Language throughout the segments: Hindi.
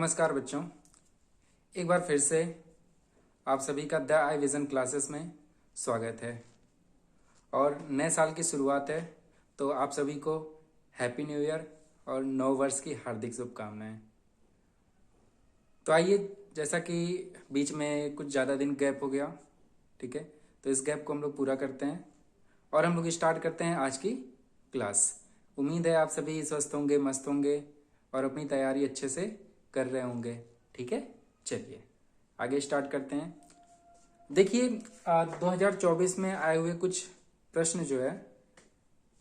नमस्कार बच्चों, एक बार फिर से आप सभी का द आई विज़न क्लासेस में स्वागत है। और नए साल की शुरुआत है, तो आप सभी को हैप्पी न्यू ईयर और नव वर्ष की हार्दिक शुभकामनाएं। तो आइए, जैसा कि बीच में कुछ ज़्यादा दिन गैप हो गया, ठीक है, तो इस गैप को हम लोग पूरा करते हैं और हम लोग स्टार्ट करते हैं आज की क्लास। उम्मीद है आप सभी स्वस्थ होंगे, मस्त होंगे और अपनी तैयारी अच्छे से कर रहे होंगे। ठीक है, चलिए आगे स्टार्ट करते हैं। देखिए 2024 में आए हुए कुछ प्रश्न जो है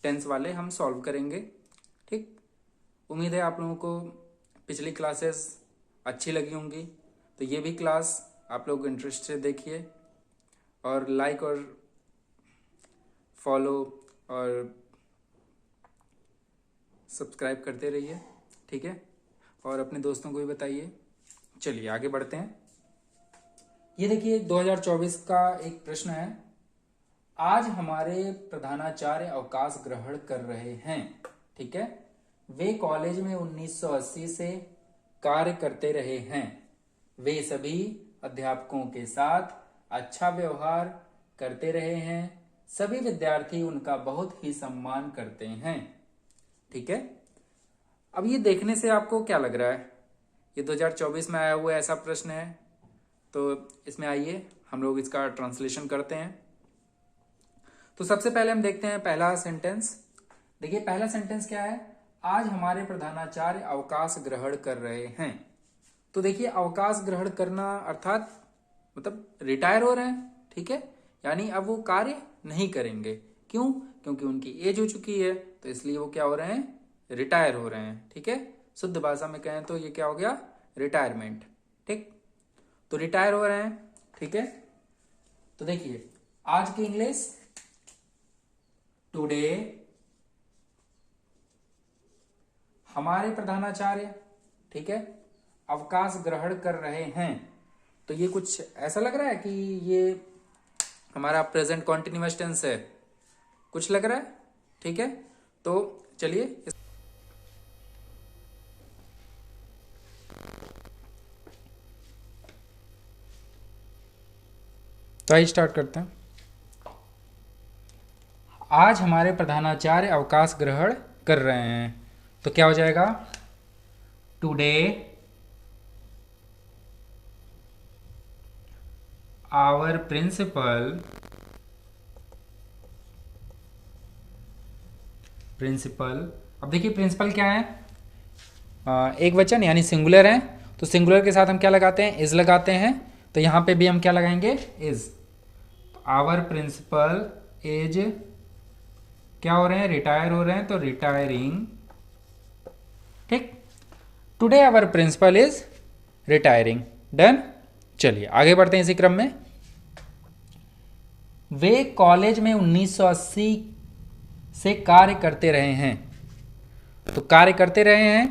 टेंस वाले हम सॉल्व करेंगे। ठीक, उम्मीद है आप लोगों को पिछली क्लासेस अच्छी लगी होंगी, तो ये भी क्लास आप लोग इंटरेस्ट से देखिए और लाइक और फॉलो और सब्सक्राइब करते रहिए। ठीक है, और अपने दोस्तों को भी बताइए। चलिए आगे बढ़ते हैं। ये देखिए 2024 का एक प्रश्न है। आज हमारे प्रधानाचार्य अवकाश ग्रहण कर रहे हैं। ठीक है, वे कॉलेज में 1980 से कार्य करते रहे हैं। वे सभी अध्यापकों के साथ अच्छा व्यवहार करते रहे हैं। सभी विद्यार्थी उनका बहुत ही सम्मान करते हैं। ठीक है, अब ये देखने से आपको क्या लग रहा है? ये 2024 में आया हुआ ऐसा प्रश्न है, तो इसमें आइए हम लोग इसका ट्रांसलेशन करते हैं। तो सबसे पहले हम देखते हैं पहला सेंटेंस। देखिए पहला सेंटेंस क्या है? आज हमारे प्रधानाचार्य अवकाश ग्रहण कर रहे हैं। तो देखिए अवकाश ग्रहण करना अर्थात मतलब रिटायर हो रहे हैं। ठीक है, यानी अब वो कार्य नहीं करेंगे। क्यों? क्योंकि उनकी एज हो चुकी है, तो इसलिए वो क्या हो रहे हैं? रिटायर हो रहे हैं। ठीक है, शुद्ध भाषा में कहें तो ये क्या हो गया? रिटायरमेंट। ठीक, तो रिटायर हो रहे हैं। ठीक है, तो देखिए आज की इंग्लिश टुडे हमारे प्रधानाचार्य, ठीक है, अवकाश ग्रहण कर रहे हैं। तो ये कुछ ऐसा लग रहा है कि ये हमारा प्रेजेंट कॉन्टिन्यूअस टेंस है, कुछ लग रहा है। ठीक है, तो चलिए तो आइए स्टार्ट करते हैं। आज हमारे प्रधानाचार्य अवकाश ग्रहण कर रहे हैं, तो क्या हो जाएगा? टुडे आवर प्रिंसिपल अब देखिए प्रिंसिपल क्या है? एक वचन यानी सिंगुलर है, तो सिंगुलर के साथ हम क्या लगाते हैं? इज लगाते हैं। तो यहां पे भी हम क्या लगाएंगे? इज। तो आवर प्रिंसिपल इज क्या हो रहे हैं? रिटायर हो रहे हैं, तो रिटायरिंग। ठीक, today our principal is retiring. Done. चलिए आगे बढ़ते हैं इसी क्रम में। वे कॉलेज में 1980 से कार्य करते रहे हैं। तो कार्य करते रहे हैं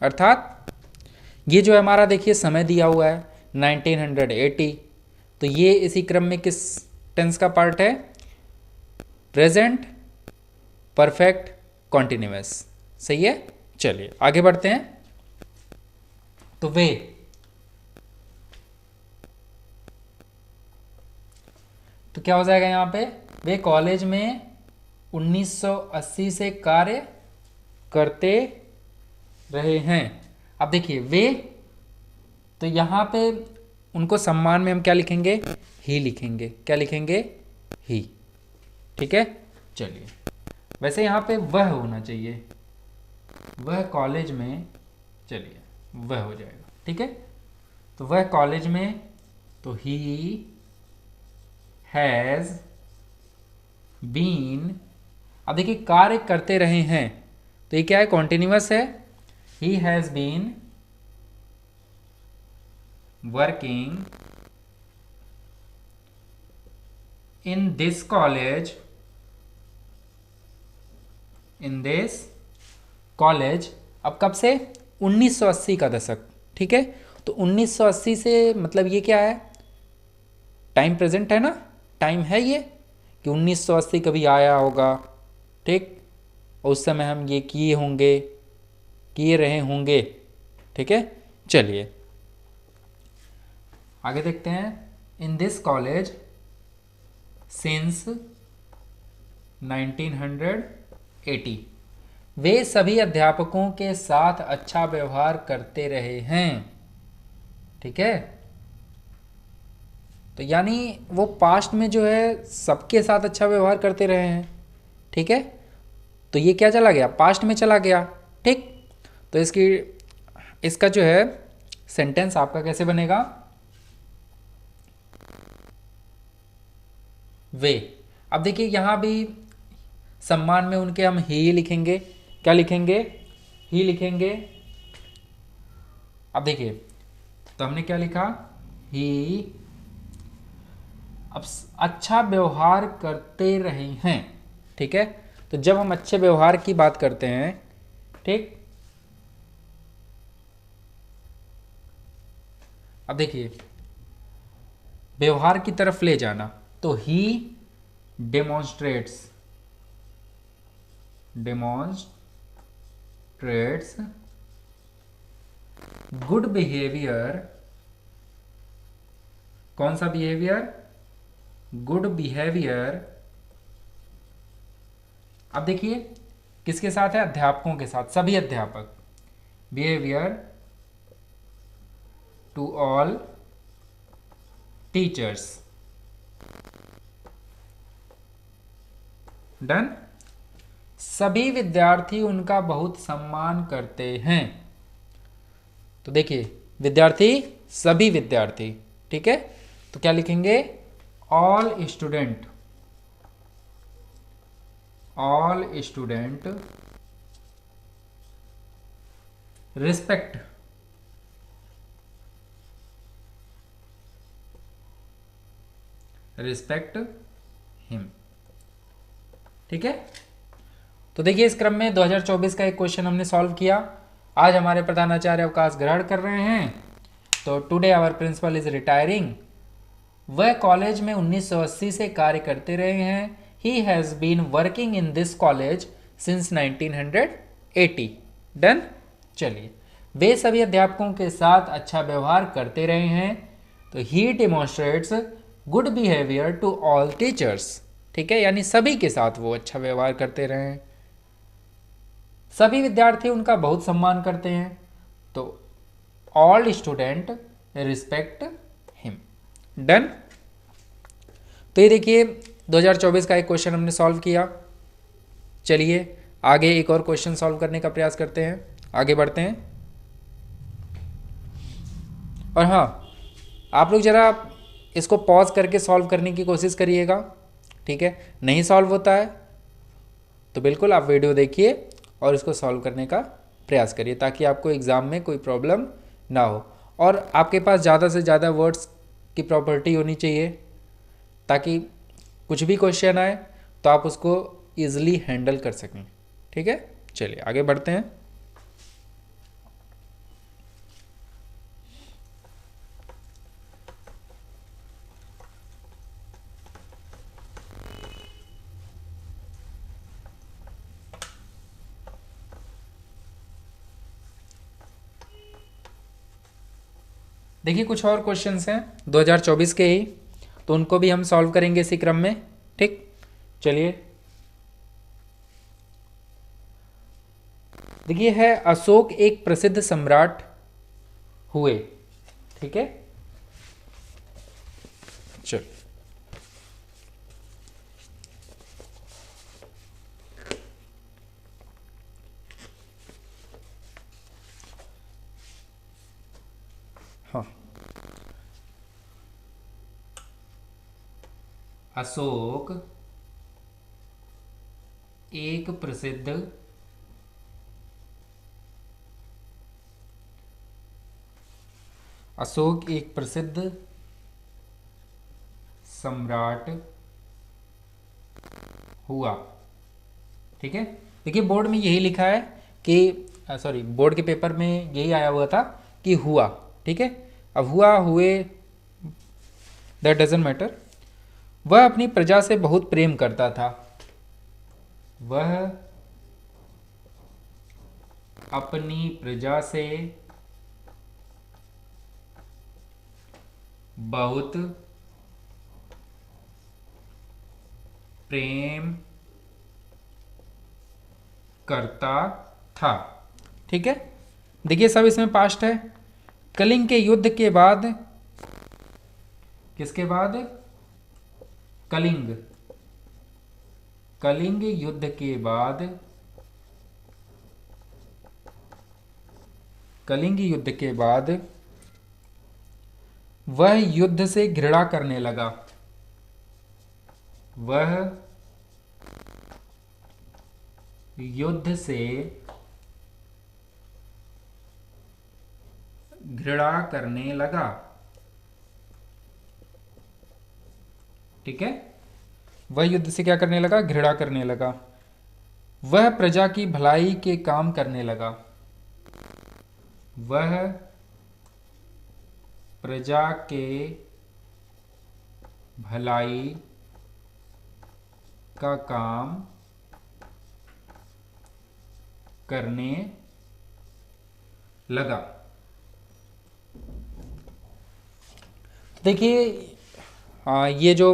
अर्थात ये जो हमारा देखिए समय दिया हुआ है 1980, तो ये इसी क्रम में किस टेंस का पार्ट है? Present perfect continuous. सही है, चलिए आगे बढ़ते हैं। तो वे, तो क्या हो जाएगा यहां पे? वे कॉलेज में 1980 से कार्य करते रहे हैं। अब देखिए वे, तो यहां पे उनको सम्मान में हम क्या लिखेंगे? ही लिखेंगे। क्या लिखेंगे? ही। ठीक है, चलिए वैसे यहां पे वह होना चाहिए, वह कॉलेज में, चलिए वह हो जाएगा। ठीक है, तो वह कॉलेज में, तो ही हैज बीन। अब देखिए कार्य करते रहे हैं, तो ये क्या है? कॉन्टिन्यूअस है। He has been working in this college, अब कब से? 1980 का दशक। ठीक है, तो 1980 से मतलब ये क्या है? टाइम प्रेजेंट है ना, टाइम है ये कि 1980 कभी आया होगा। ठीक, उस समय हम ये किए होंगे, किए रहे होंगे। ठीक है, चलिए आगे देखते हैं। इन दिस कॉलेज सिंस 1980 वे सभी अध्यापकों के साथ अच्छा व्यवहार करते रहे हैं। ठीक है, तो यानी वो पास्ट में जो है सबके साथ अच्छा व्यवहार करते रहे हैं। ठीक है, तो ये क्या चला गया, पास्ट में चला गया। ठीक, तो इसका जो है सेंटेंस आपका कैसे बनेगा, वे। अब देखिए यहां भी सम्मान में उनके हम ही लिखेंगे। क्या लिखेंगे, ही लिखेंगे। अब देखिए तो हमने क्या लिखा, ही। अब अच्छा व्यवहार करते रहे हैं। ठीक है, तो जब हम अच्छे व्यवहार की बात करते हैं, ठीक, अब देखिए व्यवहार की तरफ ले जाना, तो ही डेमोन्स्ट्रेट्स गुड बिहेवियर। कौन सा बिहेवियर, गुड बिहेवियर। अब देखिए किसके साथ है, अध्यापकों के साथ, सभी अध्यापक। Behaviour to all teachers. Done. सभी विद्यार्थी उनका बहुत सम्मान करते हैं। तो देखिए विद्यार्थी, सभी विद्यार्थी। ठीक है, तो क्या लिखेंगे, ऑल स्टूडेंट रिस्पेक्ट हिम। ठीक है, तो देखिए इस क्रम में 2024 का एक क्वेश्चन हमने सॉल्व किया। आज हमारे प्रधानाचार्य अवकाश ग्रहण कर रहे हैं, तो today our principal is retiring. वह कॉलेज में 1980 से कार्य करते रहे हैं। He has been working in this college since 1980। Done. चलिए, वे सभी अध्यापकों के साथ अच्छा व्यवहार करते रहे हैं, तो he demonstrates good behaviour to all teachers. ठीक है, यानी सभी के साथ वो अच्छा व्यवहार करते रहे हैं। सभी विद्यार्थी उनका बहुत सम्मान करते हैं, तो all student respect him. Done. तो ये देखिए 2024 का एक क्वेश्चन हमने सॉल्व किया। चलिए आगे एक और क्वेश्चन सॉल्व करने का प्रयास करते हैं, आगे बढ़ते हैं। और हाँ, आप लोग जरा इसको पॉज करके सॉल्व करने की कोशिश करिएगा। ठीक है, नहीं सॉल्व होता है तो बिल्कुल आप वीडियो देखिए और इसको सॉल्व करने का प्रयास करिए, ताकि आपको एग्ज़ाम में कोई प्रॉब्लम ना हो। और आपके पास ज़्यादा से ज़्यादा वर्ड्स की प्रॉपर्टी होनी चाहिए, ताकि कुछ भी क्वेश्चन आए तो आप उसको ईजिली हैंडल कर सकें। ठीक है, चलिए आगे बढ़ते हैं। देखिए कुछ और क्वेश्चंस हैं 2024 के ही, तो उनको भी हम सॉल्व करेंगे इसी क्रम में। ठीक, चलिए देखिए है, अशोक एक प्रसिद्ध सम्राट हुए। ठीक है, चल हाँ, अशोक एक प्रसिद्ध सम्राट हुआ। ठीक है, देखिए बोर्ड में यही लिखा है कि सॉरी, बोर्ड के पेपर में यही आया हुआ था कि हुआ। ठीक है, अब हुआ, हुए, दैट डजंट मैटर। वह अपनी प्रजा से बहुत प्रेम करता था। वह अपनी प्रजा से बहुत प्रेम करता था। ठीक है, देखिए सब इसमें पास्ट है। कलिंग के युद्ध के बाद, किसके बाद? कलिंग, कलिंग युद्ध के बाद, कलिंग युद्ध के बाद वह युद्ध से घृणा करने लगा। वह युद्ध से घृणा करने लगा। ठीक है, वह युद्ध से क्या करने लगा? घृणा करने लगा। वह प्रजा की भलाई के काम करने लगा। वह प्रजा के भलाई का काम करने लगा। देखिए ये जो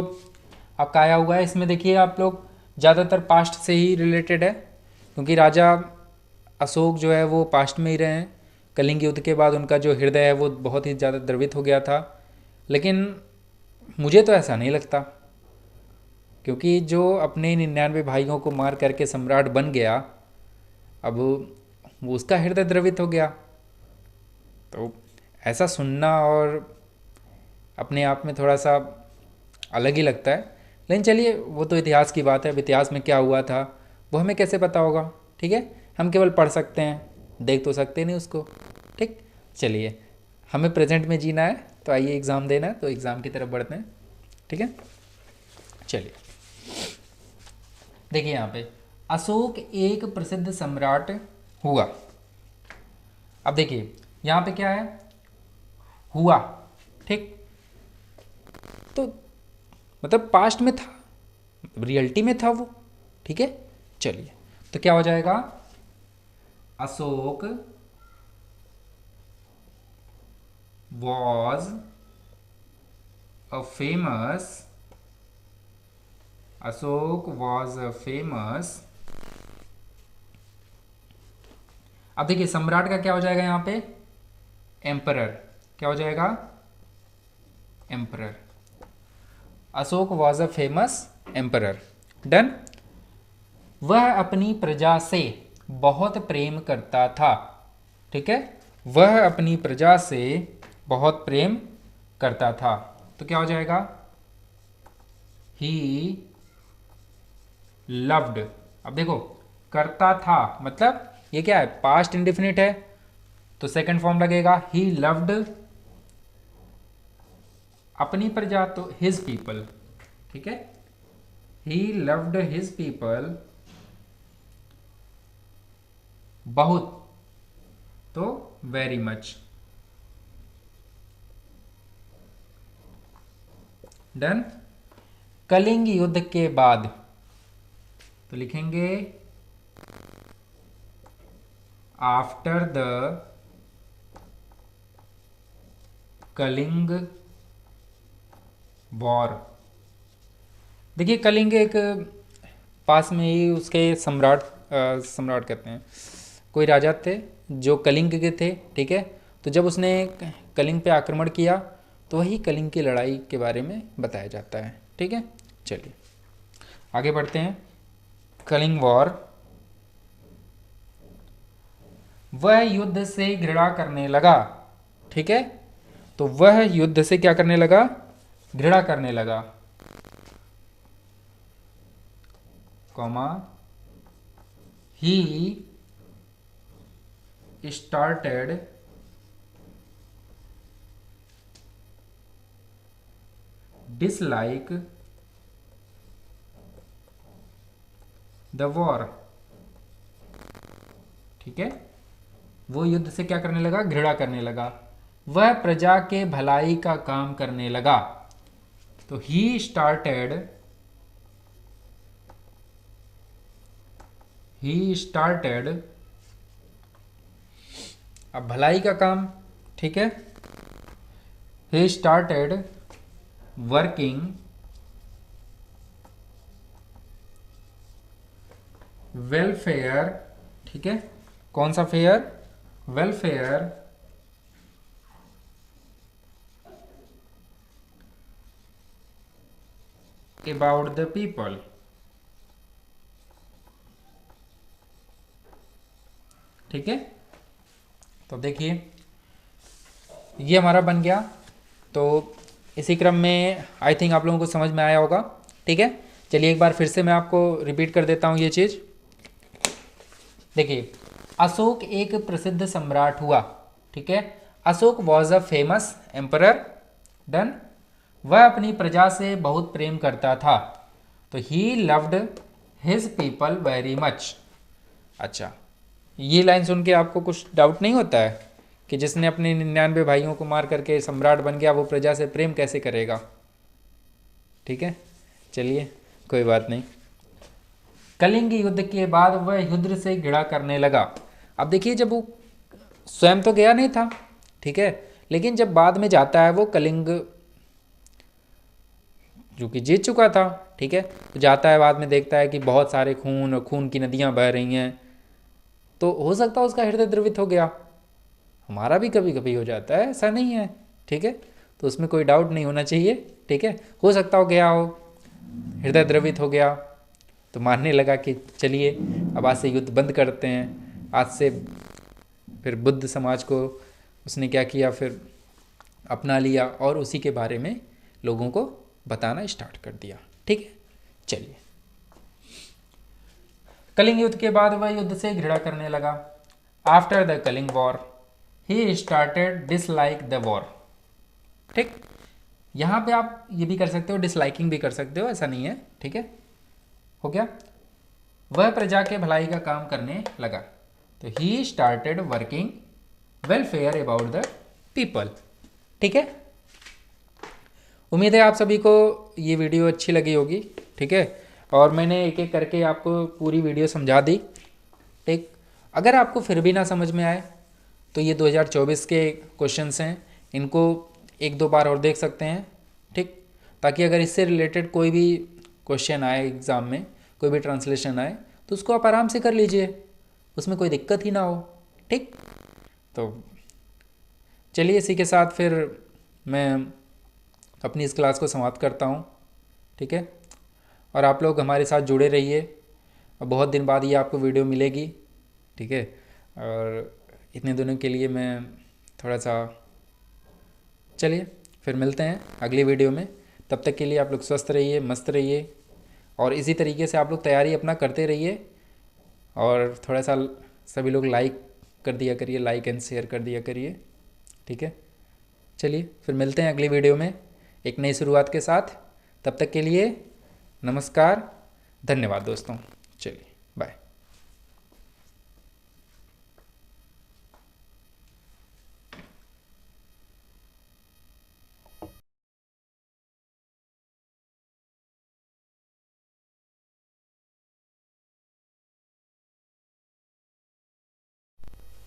आपका आया हुआ है इसमें देखिए आप लोग ज़्यादातर पास्ट से ही रिलेटेड है, क्योंकि राजा अशोक जो है वो पास्ट में ही रहे हैं। कलिंग युद्ध के बाद उनका जो हृदय है वो बहुत ही ज़्यादा द्रवित हो गया था। लेकिन मुझे तो ऐसा नहीं लगता, क्योंकि जो अपने 99 भाइयों को मार करके सम्राट बन गया, अब वो उसका हृदय द्रवित हो गया। तो ऐसा सुनना और अपने आप में थोड़ा सा अलग ही लगता है। लेकिन चलिए वो तो इतिहास की बात है, अब इतिहास में क्या हुआ था वो हमें कैसे पता होगा। ठीक है, हम केवल पढ़ सकते हैं, देख तो सकते नहीं उसको। ठीक, चलिए हमें प्रेजेंट में जीना है, तो आइए एग्ज़ाम देना है, तो एग्ज़ाम की तरफ बढ़ते हैं। ठीक है, चलिए देखिए यहाँ पे अशोक एक प्रसिद्ध सम्राट हुआ। अब देखिए यहाँ पे क्या है? हुआ। ठीक, तो मतलब पास्ट में था, रियलिटी में था वो। ठीक है, चलिए तो क्या हो जाएगा? Ashok was a famous, Ashok was a famous। अब देखिए सम्राट का क्या हो जाएगा यहाँ पे? एम्परर। क्या हो जाएगा? Emperor. Ashok was a famous emperor। Done. वह अपनी प्रजा से बहुत प्रेम करता था। ठीक है, वह अपनी प्रजा से बहुत प्रेम करता था, तो क्या हो जाएगा? He loved. अब देखो करता था मतलब ये क्या है? पास्ट इंडिफिनिट है, तो सेकंड फॉर्म लगेगा। ही लव्ड अपनी प्रजा, तो हिज पीपल। ठीक है, ही लव्ड हिज पीपल बहुत, तो वेरी मच। डन। कलिंग युद्ध के बाद, तो लिखेंगे आफ्टर द कलिंग वॉर। देखिए कलिंग एक पास में ही उसके सम्राट कहते हैं, कोई राजा थे जो कलिंग के थे। ठीक है, तो जब उसने कलिंग पे आक्रमण किया तो वही कलिंग की लड़ाई के बारे में बताया जाता है। ठीक है, चलिए आगे बढ़ते हैं। कलिंग वॉर। वह युद्ध से घृणा करने लगा। ठीक है, तो वह युद्ध से क्या करने लगा? घृणा करने लगा, comma he started dislike the war. ठीक है, वो युद्ध से क्या करने लगा? घृणा करने लगा। वह प्रजा के भलाई का काम करने लगा, तो ही स्टार्टेड अब भलाई का काम। ठीक है, he started working वेलफेयर, ठीक है, कौन सा fair, welfare about the people, ठीक है। तो देखिए ये हमारा बन गया। तो इसी क्रम में आई थिंक आप लोगों को समझ में आया होगा, ठीक है। चलिए एक बार फिर से मैं आपको रिपीट कर देता हूँ ये चीज़। देखिए अशोक एक प्रसिद्ध सम्राट हुआ, ठीक है। Ashok was a famous emperor, done. वह अपनी प्रजा से बहुत प्रेम करता था, तो he loved his people very much. अच्छा, ये लाइन सुन के आपको कुछ डाउट नहीं होता है कि जिसने अपने 99 भाइयों को मार करके सम्राट बन गया वो प्रजा से प्रेम कैसे करेगा, ठीक है। चलिए कोई बात नहीं। कलिंग युद्ध के बाद वह युद्ध से घृणा करने लगा। अब देखिए जब वो स्वयं तो गया नहीं था, ठीक है, लेकिन जब बाद में जाता है वो कलिंग जो कि जीत चुका था, ठीक है, तो जाता है बाद में देखता है कि बहुत सारे खून और खून की नदियां बह रही हैं, तो हो सकता है उसका हृदय द्रवित हो गया। हमारा भी कभी कभी हो जाता है, ऐसा नहीं है, ठीक है। तो उसमें कोई डाउट नहीं होना चाहिए, ठीक है। हो सकता हो गया हो, हृदय द्रवित हो गया, तो मानने लगा कि चलिए अब आज से युद्ध बंद करते हैं। आज से फिर बुद्ध समाज को उसने क्या किया, फिर अपना लिया और उसी के बारे में लोगों को बताना स्टार्ट कर दिया, ठीक है। चलिए कलिंग युद्ध के बाद वह युद्ध से घृणा करने लगा। After the Kalinga war he started dislike the war, ठीक। यहाँ पे आप ये भी कर सकते हो, डिसलाइकिंग भी कर सकते हो, ऐसा नहीं है, ठीक है। हो गया। वह प्रजा के भलाई का काम करने लगा, तो he started working welfare about the people, ठीक है। उम्मीद है आप सभी को ये वीडियो अच्छी लगी होगी, ठीक है। और मैंने एक एक करके आपको पूरी वीडियो समझा दी, ठीक। अगर आपको फिर भी ना समझ में आए तो ये 2024 के क्वेश्चंस हैं, इनको एक दो बार और देख सकते हैं, ठीक। ताकि अगर इससे रिलेटेड कोई भी क्वेश्चन आए एग्ज़ाम में, कोई भी ट्रांसलेशन आए, तो उसको आप आराम से कर लीजिए, उसमें कोई दिक्कत ही ना हो, ठीक। तो चलिए इसी के साथ फिर मैं अपनी इस क्लास को समाप्त करता हूँ, ठीक है। और आप लोग हमारे साथ जुड़े रहिए, बहुत दिन बाद ये आपको वीडियो मिलेगी, ठीक है। और इतने दिनों के लिए मैं थोड़ा सा, चलिए फिर मिलते हैं अगली वीडियो में। तब तक के लिए आप लोग स्वस्थ रहिए, मस्त रहिए, और इसी तरीके से आप लोग तैयारी अपना करते रहिए। और थोड़ा सा सभी लोग लाइक कर दिया करिए, लाइक एंड शेयर कर दिया करिए, ठीक है। चलिए फिर मिलते हैं अगली वीडियो में एक नई शुरुआत के साथ। तब तक के लिए नमस्कार, धन्यवाद दोस्तों। चलिए।